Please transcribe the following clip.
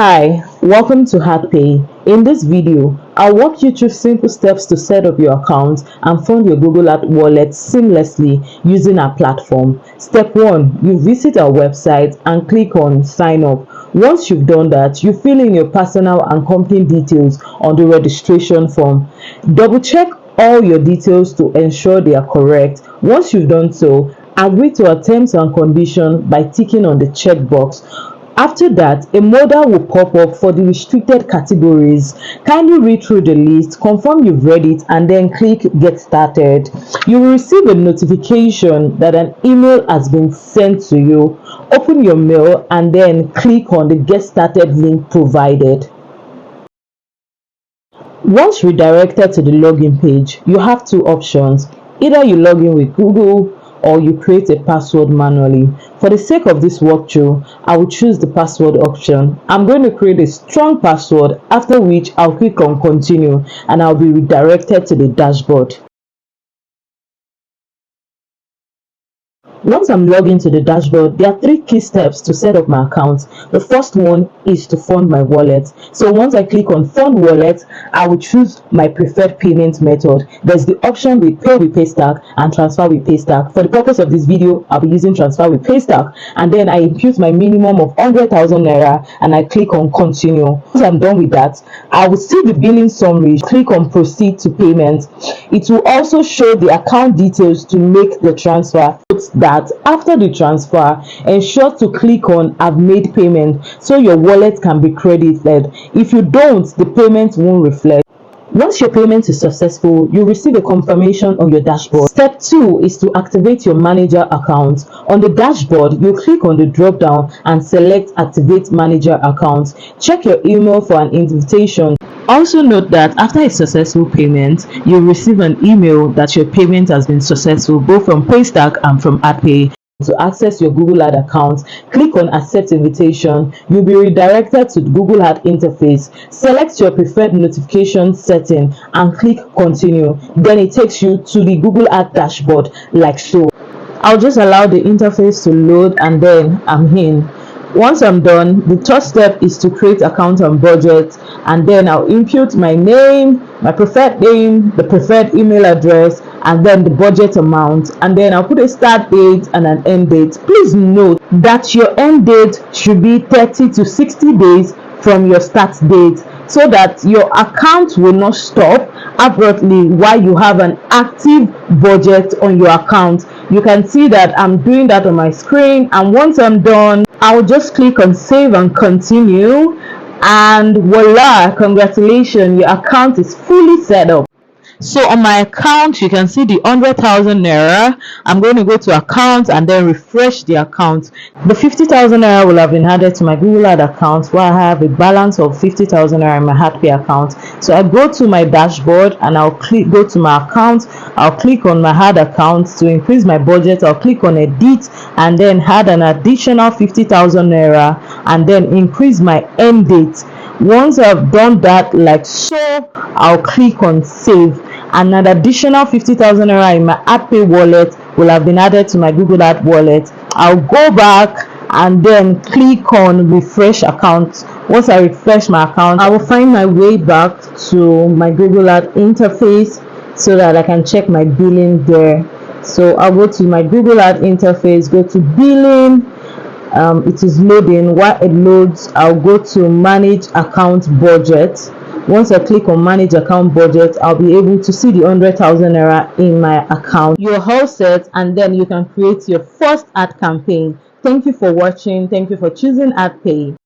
Hi, welcome to AdPay. In this video, I'll walk you through simple steps to set up your account and fund your Google Ad wallet seamlessly using our platform. Step 1. You visit our website and click on Sign Up. Once you've done that, you fill in your personal and company details on the registration form. Double check all your details to ensure they are correct. Once you've done so, agree to our terms and conditions by ticking on the checkbox. After that, a modal will pop up for the restricted categories. Kindly read through the list, confirm you've read it, and then click Get Started. You will receive a notification that an email has been sent to you. Open your mail and then click on the Get Started link provided. Once redirected to the login page, you have two options. Either you log in with Google or you create a password manually. For the sake of this walkthrough, I will choose the password option. I'm going to create a strong password, after which I'll click on continue and I'll be redirected to the dashboard. Once I'm logged into the dashboard, there are three key steps to set up my account. The first one is to fund my wallet. So once I click on fund wallet, I will choose my preferred payment method. There's the option with pay with Paystack and transfer with Paystack. For the purpose of this video, I'll be using transfer with Paystack, and then I impute my minimum of 100,000 Naira and I click on continue. Once I'm done with that, I will see the billing summary. Click on proceed to payment. It will also show the account details to make the transfer. That after the transfer, ensure to click on I've made payment so your wallet can be credited. If you don't, the payment won't reflect. Once your payment is successful, you receive a confirmation on your dashboard. Step 2 is to activate your manager account. On the dashboard, you click on the drop down and select activate manager account. Check your email for an invitation. Also note that after a successful payment, you'll receive an email that your payment has been successful both from Paystack and from AdPay. To access your Google Ad account, click on accept invitation. You'll be redirected to the Google Ad interface. Select your preferred notification setting and click continue. Then it takes you to the Google Ad dashboard like so. I'll just allow the interface to load and then I'm in. Once I'm done, the third step is to create account and budget, and then I'll input my name, my preferred name, the preferred email address, and then the budget amount, and then I'll put a start date and an end date. Please note that your end date should be 30 to 60 days from your start date so that your account will not stop abruptly while you have an active budget on your account. You can see that I'm doing that on my screen, and once I'm done, I'll just click on save and continue, and voila, congratulations, your account is fully set up. So on my account, you can see the 100,000 Naira. I'm going to go to account and then refresh the account. The 50,000 Naira will have been added to my Google Ad account, where I have a balance of 50,000 Naira in my AdPay account. So I go to my dashboard and I'll go to my account. I'll click on my Ad account to increase my budget. I'll click on edit and then add an additional 50,000 Naira and then increase my end date. Once I've done that like so, I'll click on save, and an additional 50,000 Naira in my AdPay wallet will have been added to my Google Ad wallet. I'll go back and then click on refresh account. Once I refresh my account, I will find my way back to my Google Ad interface so that I can check my billing there. So I'll go to my Google Ad interface, go to billing. It is loading. While it loads, I'll go to manage account budget. Once I click on manage account budget, I'll be able to see the 100,000 Naira in my account. You're all set, and then you can create your first ad campaign. Thank you for watching. Thank you for choosing AdPay.